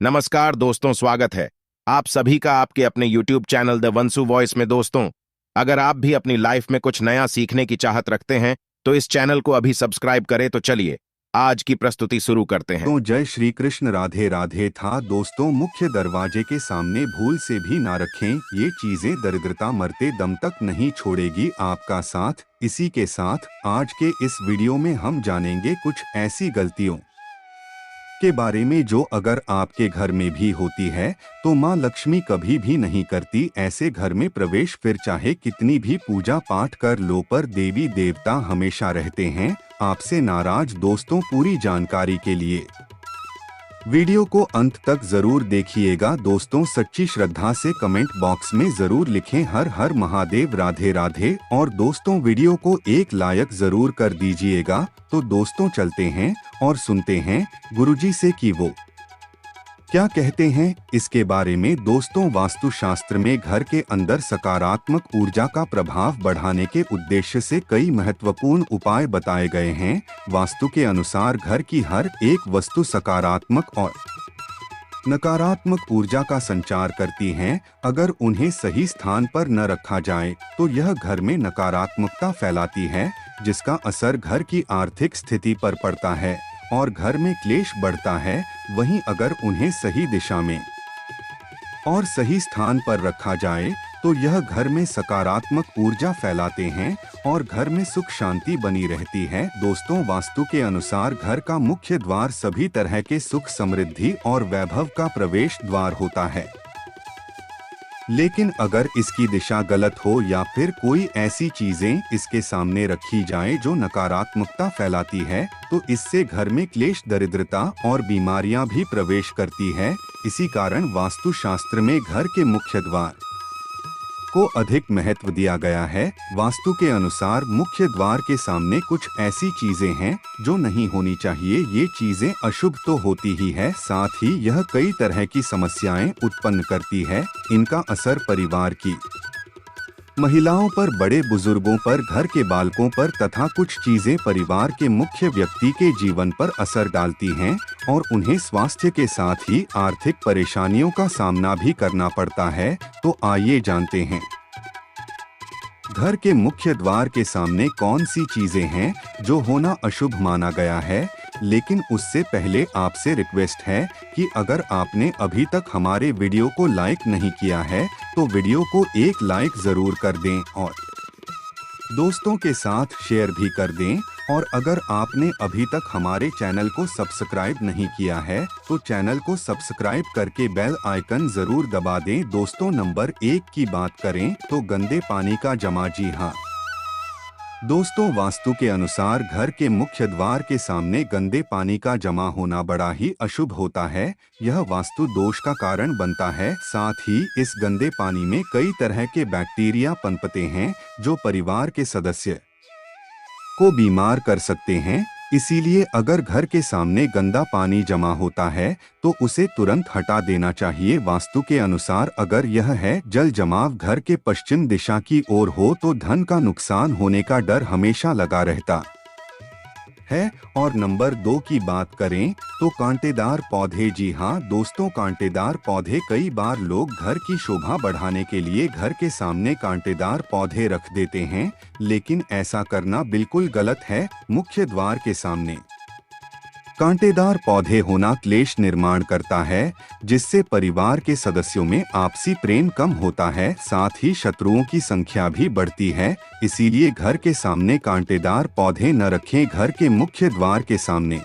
नमस्कार दोस्तों, स्वागत है आप सभी का आपके अपने YouTube चैनल द वंसु वॉइस में। दोस्तों, अगर आप भी अपनी लाइफ में कुछ नया सीखने की चाहत रखते हैं तो इस चैनल को अभी सब्सक्राइब करें। तो चलिए आज की प्रस्तुति शुरू करते हैं। तो जय श्री कृष्ण, राधे राधे। था दोस्तों, मुख्य दरवाजे के सामने भूल से भी ना रखें ये चीजें, दरिद्रता मरते दम तक नहीं छोड़ेगी आपका साथ। इसी के साथ आज के इस वीडियो में हम जानेंगे कुछ ऐसी गलतियों के बारे में जो अगर आपके घर में भी होती है तो माँ लक्ष्मी कभी भी नहीं करती ऐसे घर में प्रवेश। फिर चाहे कितनी भी पूजा पाठ कर लो पर देवी देवता हमेशा रहते हैं आपसे नाराज। दोस्तों, पूरी जानकारी के लिए वीडियो को अंत तक जरूर देखिएगा। दोस्तों, सच्ची श्रद्धा से कमेंट बॉक्स में जरूर लिखें हर हर महादेव, राधे राधे। और दोस्तों, वीडियो को एक लाइक जरूर कर दीजिएगा। तो दोस्तों, चलते हैं और सुनते हैं गुरुजी से कि वो क्या कहते हैं इसके बारे में। दोस्तों, वास्तुशास्त्र में घर के अंदर सकारात्मक ऊर्जा का प्रभाव बढ़ाने के उद्देश्य से कई महत्वपूर्ण उपाय बताए गए हैं। वास्तु के अनुसार घर की हर एक वस्तु सकारात्मक और नकारात्मक ऊर्जा का संचार करती हैं। अगर उन्हें सही स्थान पर न रखा जाए तो यह घर में नकारात्मकता फैलाती है, जिसका असर घर की आर्थिक स्थिति पर पड़ता है और घर में क्लेश बढ़ता है। वहीं अगर उन्हें सही दिशा में और सही स्थान पर रखा जाए तो यह घर में सकारात्मक ऊर्जा फैलाते हैं और घर में सुख शांति बनी रहती है। दोस्तों, वास्तु के अनुसार घर का मुख्य द्वार सभी तरह के सुख, समृद्धि और वैभव का प्रवेश द्वार होता है। लेकिन अगर इसकी दिशा गलत हो या फिर कोई ऐसी चीजें इसके सामने रखी जाए जो नकारात्मकता फैलाती है तो इससे घर में क्लेश, दरिद्रता और बीमारियां भी प्रवेश करती है। इसी कारण वास्तुशास्त्र में घर के मुख्य द्वार को अधिक महत्व दिया गया है। वास्तु के अनुसार मुख्य द्वार के सामने कुछ ऐसी चीजें हैं जो नहीं होनी चाहिए। ये चीजें अशुभ तो होती ही है, साथ ही यह कई तरह की समस्याएं उत्पन्न करती है। इनका असर परिवार की महिलाओं पर, बड़े बुजुर्गों पर, घर के बालकों पर तथा कुछ चीजें परिवार के मुख्य व्यक्ति के जीवन पर असर डालती हैं और उन्हें स्वास्थ्य के साथ ही आर्थिक परेशानियों का सामना भी करना पड़ता है। तो आइए जानते हैं घर के मुख्य द्वार के सामने कौन सी चीजें हैं जो होना अशुभ माना गया है। लेकिन उससे पहले आपसे रिक्वेस्ट है कि अगर आपने अभी तक हमारे वीडियो को लाइक नहीं किया है तो वीडियो को एक लाइक जरूर कर दें और दोस्तों के साथ शेयर भी कर दें। और अगर आपने अभी तक हमारे चैनल को सब्सक्राइब नहीं किया है तो चैनल को सब्सक्राइब करके बेल आइकन जरूर दबा दें। दोस्तों, नंबर 1 की बात करें तो गंदे पानी का जमा। जी हाँ दोस्तों, वास्तु के अनुसार घर के मुख्य द्वार के सामने गंदे पानी का जमा होना बड़ा ही अशुभ होता है। यह वास्तु दोष का कारण बनता है। साथ ही इस गंदे पानी में कई तरह के बैक्टीरिया पनपते हैं जो परिवार के सदस्य को बीमार कर सकते हैं। इसीलिए अगर घर के सामने गंदा पानी जमा होता है तो उसे तुरंत हटा देना चाहिए। वास्तु के अनुसार अगर यह है जल जमाव घर के पश्चिम दिशा की ओर हो तो धन का नुकसान होने का डर हमेशा लगा रहता है। और नंबर 2 की बात करें तो कांटेदार पौधे। जी हाँ दोस्तों, कांटेदार पौधे, कई बार लोग घर की शोभा बढ़ाने के लिए घर के सामने कांटेदार पौधे रख देते हैं, लेकिन ऐसा करना बिल्कुल गलत है। मुख्य द्वार के सामने कांटेदार पौधे होना क्लेश निर्माण करता है, जिससे परिवार के सदस्यों में आपसी प्रेम कम होता है, साथ ही शत्रुओं की संख्या भी बढ़ती है। इसीलिए घर के सामने कांटेदार पौधे न रखें। घर के मुख्य द्वार के सामने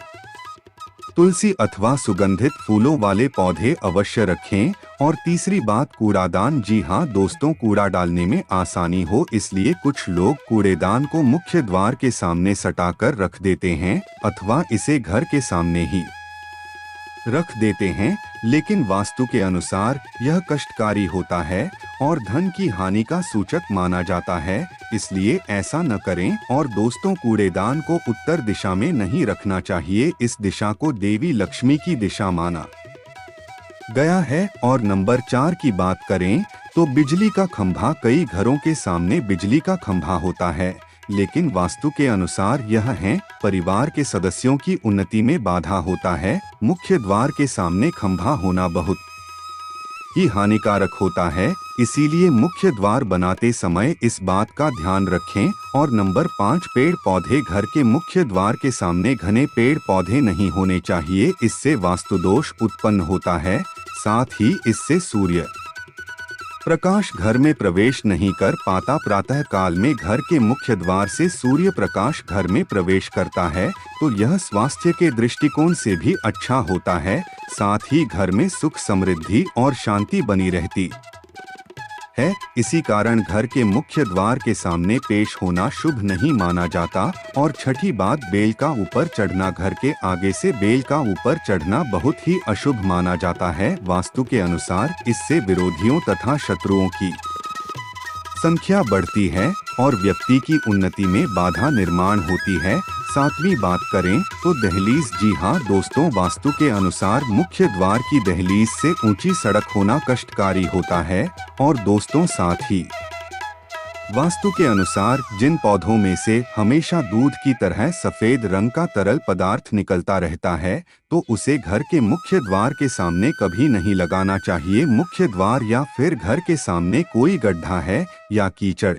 तुलसी अथवा सुगंधित फूलों वाले पौधे अवश्य रखें। और तीसरी बात, कूड़ादान। जी हाँ दोस्तों, कूड़ा डालने में आसानी हो इसलिए कुछ लोग कूड़ेदान को मुख्य द्वार के सामने सटाकर रख देते हैं अथवा इसे घर के सामने ही रख देते हैं, लेकिन वास्तु के अनुसार यह कष्टकारी होता है और धन की हानि का सूचक माना जाता है। इसलिए ऐसा न करें। और दोस्तों, कूड़ेदान को उत्तर दिशा में नहीं रखना चाहिए। इस दिशा को देवी लक्ष्मी की दिशा माना गया है। और नंबर 4 की बात करें तो बिजली का खंभा। कई घरों के सामने बिजली का खंभा होता है, लेकिन वास्तु के अनुसार यह है, परिवार के सदस्यों की उन्नति में बाधा होता है। मुख्य द्वार के सामने खंभा होना बहुत ही हानिकारक होता है, इसीलिए मुख्य द्वार बनाते समय इस बात का ध्यान रखें। और नंबर 5, पेड़ पौधे। घर के मुख्य द्वार के सामने घने पेड़ पौधे नहीं होने चाहिए, इससे वास्तु दोष उत्पन्न होता है। साथ ही इससे सूर्य प्रकाश घर में प्रवेश नहीं कर पाता। प्रातः काल में घर के मुख्य द्वार से सूर्य प्रकाश घर में प्रवेश करता है तो यह स्वास्थ्य के दृष्टिकोण से भी अच्छा होता है। साथ ही घर में सुख समृद्धि और शांति बनी रहती है। इसी कारण घर के मुख्य द्वार के सामने पेश होना शुभ नहीं माना जाता। और छठी बात, बेल का ऊपर चढ़ना। घर के आगे से बेल का ऊपर चढ़ना बहुत ही अशुभ माना जाता है। वास्तु के अनुसार इससे विरोधियों तथा शत्रुओं की संख्या बढ़ती है और व्यक्ति की उन्नति में बाधा निर्माण होती है। 7वीं बात करें तो दहलीज। जी हाँ दोस्तों, वास्तु के अनुसार मुख्य द्वार की दहलीज से ऊंची सड़क होना कष्टकारी होता है। और दोस्तों, साथ ही वास्तु के अनुसार जिन पौधों में से हमेशा दूध की तरह सफेद रंग का तरल पदार्थ निकलता रहता है तो उसे घर के मुख्य द्वार के सामने कभी नहीं लगाना चाहिए। मुख्य द्वार या फिर घर के सामने कोई गड्ढा है या कीचड़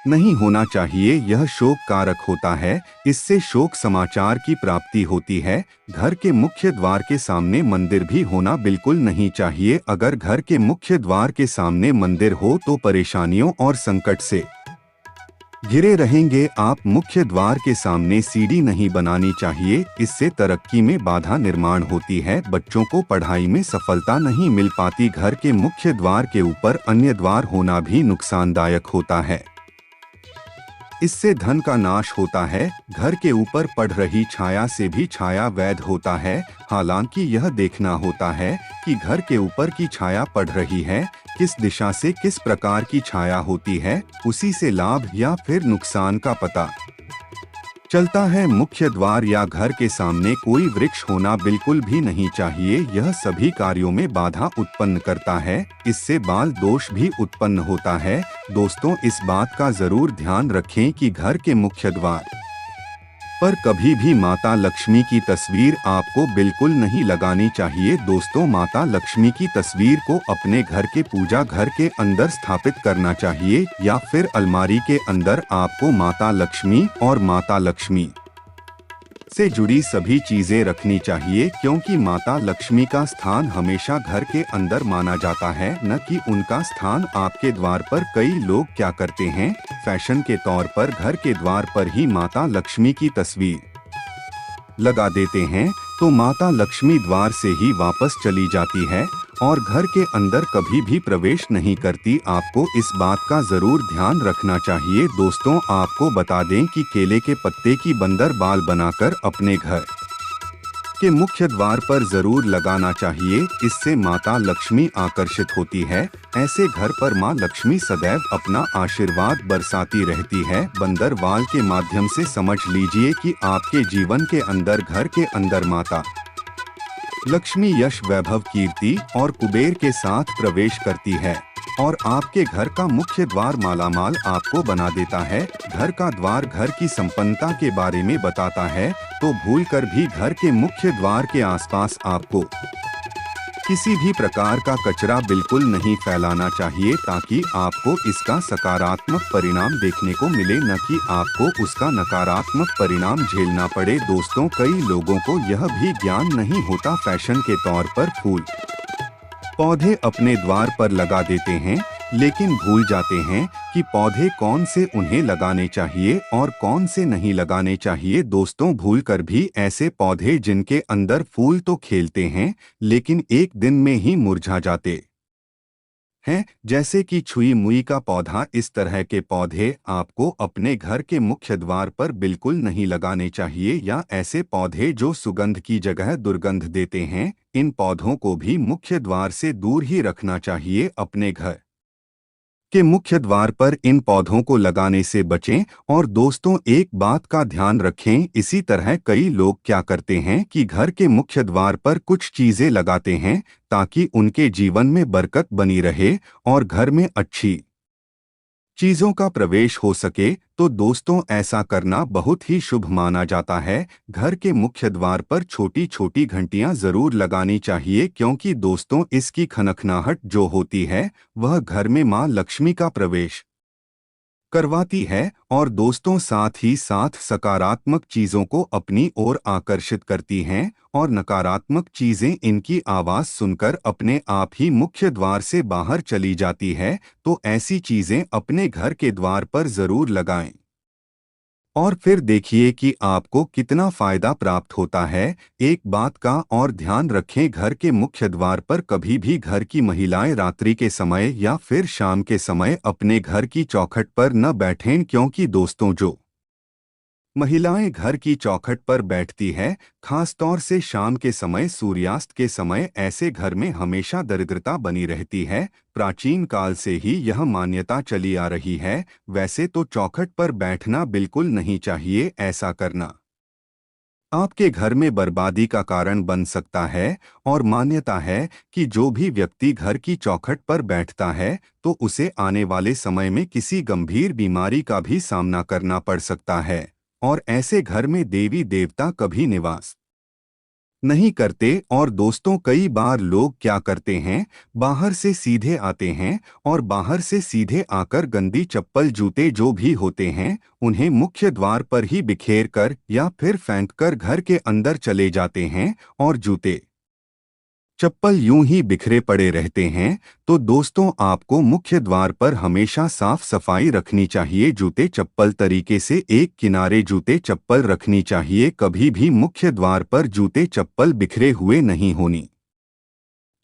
नहीं होना चाहिए, यह शोक कारक होता है। इससे शोक समाचार की प्राप्ति होती है। घर के मुख्य द्वार के सामने मंदिर भी होना बिल्कुल नहीं चाहिए। अगर घर के मुख्य द्वार के सामने मंदिर हो तो परेशानियों और संकट से घिरे रहेंगे आप। मुख्य द्वार के सामने सीढ़ी नहीं बनानी चाहिए, इससे तरक्की में बाधा निर्माण होती है। बच्चों को पढ़ाई में सफलता नहीं मिल पाती। घर के मुख्य द्वार के ऊपर अन्य द्वार होना भी नुकसानदायक होता है, इससे धन का नाश होता है। घर के ऊपर पड़ रही छाया से भी छाया वैध होता है। हालांकि यह देखना होता है कि घर के ऊपर की छाया पड़ रही है, किस दिशा से किस प्रकार की छाया होती है, उसी से लाभ या फिर नुकसान का पता चलता है। मुख्य द्वार या घर के सामने कोई वृक्ष होना बिल्कुल भी नहीं चाहिए, यह सभी कार्यों में बाधा उत्पन्न करता है। इससे बाल दोष भी उत्पन्न होता है। दोस्तों, इस बात का जरूर ध्यान रखें कि घर के मुख्य द्वार पर कभी भी माता लक्ष्मी की तस्वीर आपको बिल्कुल नहीं लगानी चाहिए। दोस्तों, माता लक्ष्मी की तस्वीर को अपने घर के पूजा घर के अंदर स्थापित करना चाहिए या फिर अलमारी के अंदर आपको माता लक्ष्मी और माता लक्ष्मी से जुड़ी सभी चीजें रखनी चाहिए, क्योंकि माता लक्ष्मी का स्थान हमेशा घर के अंदर माना जाता है, न कि उनका स्थान आपके द्वार पर। कई लोग क्या करते हैं, फैशन के तौर पर घर के द्वार पर ही माता लक्ष्मी की तस्वीर लगा देते हैं तो माता लक्ष्मी द्वार से ही वापस चली जाती है और घर के अंदर कभी भी प्रवेश नहीं करती। आपको इस बात का जरूर ध्यान रखना चाहिए। दोस्तों, आपको बता दें कि केले के पत्ते की बंदर बाल बनाकर अपने घर के मुख्य द्वार पर जरूर लगाना चाहिए, इससे माता लक्ष्मी आकर्षित होती है। ऐसे घर पर माँ लक्ष्मी सदैव अपना आशीर्वाद बरसाती रहती है। बंदर बाल के माध्यम से समझ लीजिए कि आपके जीवन के अंदर घर के अंदर माता लक्ष्मी यश वैभव कीर्ति और कुबेर के साथ प्रवेश करती है और आपके घर का मुख्य द्वार मालामाल आपको बना देता है। घर का द्वार घर की संपन्नता के बारे में बताता है, तो भूलकर भी घर के मुख्य द्वार के आसपास आपको किसी भी प्रकार का कचरा बिल्कुल नहीं फैलाना चाहिए, ताकि आपको इसका सकारात्मक परिणाम देखने को मिले, न कि आपको उसका नकारात्मक परिणाम झेलना पड़े। दोस्तों, कई लोगों को यह भी ज्ञान नहीं होता, फैशन के तौर पर फूल पौधे अपने द्वार पर लगा देते हैं, लेकिन भूल जाते हैं कि पौधे कौन से उन्हें लगाने चाहिए और कौन से नहीं लगाने चाहिए। दोस्तों, भूलकर भी ऐसे पौधे जिनके अंदर फूल तो खिलते हैं लेकिन एक दिन में ही मुरझा जाते हैं, जैसे कि छुई मुई का पौधा, इस तरह के पौधे आपको अपने घर के मुख्य द्वार पर बिल्कुल नहीं लगाने चाहिए। या ऐसे पौधे जो सुगंध की जगह दुर्गंध देते हैं, इन पौधों को भी मुख्य द्वार से दूर ही रखना चाहिए। अपने घर के मुख्य द्वार पर इन पौधों को लगाने से बचें। और दोस्तों, एक बात का ध्यान रखें, इसी तरह कई लोग क्या करते हैं कि घर के मुख्य द्वार पर कुछ चीजें लगाते हैं ताकि उनके जीवन में बरकत बनी रहे और घर में अच्छी चीजों का प्रवेश हो सके तो दोस्तों ऐसा करना बहुत ही शुभ माना जाता है। घर के मुख्य द्वार पर छोटी छोटी घंटियां जरूर लगानी चाहिए, क्योंकि दोस्तों इसकी खनखनाहट जो होती है वह घर में मां लक्ष्मी का प्रवेश करवाती है और दोस्तों साथ ही साथ सकारात्मक चीजों को अपनी ओर आकर्षित करती हैं, और नकारात्मक चीजें इनकी आवाज सुनकर अपने आप ही मुख्य द्वार से बाहर चली जाती है। तो ऐसी चीजें अपने घर के द्वार पर जरूर लगाएं और फिर देखिए कि आपको कितना फायदा प्राप्त होता है। एक बात का और ध्यान रखें, घर के मुख्य द्वार पर कभी भी घर की महिलाएं रात्रि के समय या फिर शाम के समय अपने घर की चौखट पर न बैठें, क्योंकि दोस्तों जो महिलाएं घर की चौखट पर बैठती है, खासतौर से शाम के समय, सूर्यास्त के समय, ऐसे घर में हमेशा दरिद्रता बनी रहती है। प्राचीन काल से ही यह मान्यता चली आ रही है। वैसे तो चौखट पर बैठना बिल्कुल नहीं चाहिए। ऐसा करना आपके घर में बर्बादी का कारण बन सकता है, और मान्यता है कि जो भी व्यक्ति घर की चौखट पर बैठता है तो उसे आने वाले समय में किसी गंभीर बीमारी का भी सामना करना पड़ सकता है, और ऐसे घर में देवी देवता कभी निवास नहीं करते। और दोस्तों कई बार लोग क्या करते हैं, बाहर से सीधे आते हैं और बाहर से सीधे आकर गंदी चप्पल जूते जो भी होते हैं उन्हें मुख्य द्वार पर ही बिखेर कर या फिर फेंक कर घर के अंदर चले जाते हैं, और जूते चप्पल यूं ही बिखरे पड़े रहते हैं। तो दोस्तों आपको मुख्य द्वार पर हमेशा साफ सफाई रखनी चाहिए। जूते चप्पल तरीके से एक किनारे जूते चप्पल रखनी चाहिए। कभी भी मुख्य द्वार पर जूते चप्पल बिखरे हुए नहीं होनी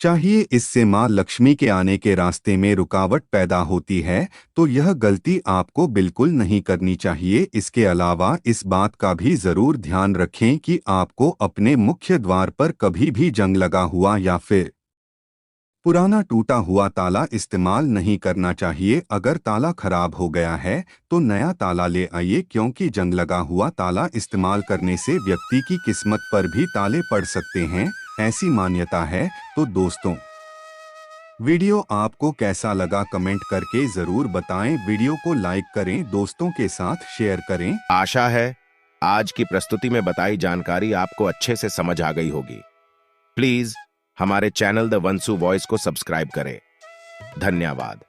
चाहिए। इससे मां लक्ष्मी के आने के रास्ते में रुकावट पैदा होती है, तो यह गलती आपको बिल्कुल नहीं करनी चाहिए। इसके अलावा इस बात का भी जरूर ध्यान रखें कि आपको अपने मुख्य द्वार पर कभी भी जंग लगा हुआ या फिर पुराना टूटा हुआ ताला इस्तेमाल नहीं करना चाहिए। अगर ताला खराब हो गया है तो नया ताला ले आइए, क्योंकि जंग लगा हुआ ताला इस्तेमाल करने से व्यक्ति की किस्मत पर भी ताले पड़ सकते हैं, ऐसी मान्यता है। तो दोस्तों वीडियो आपको कैसा लगा कमेंट करके जरूर बताएं। वीडियो को लाइक करें, दोस्तों के साथ शेयर करें। आशा है आज की प्रस्तुति में बताई जानकारी आपको अच्छे से समझ आ गई होगी। प्लीज हमारे चैनल द वंसु वॉइस को सब्सक्राइब करें। धन्यवाद।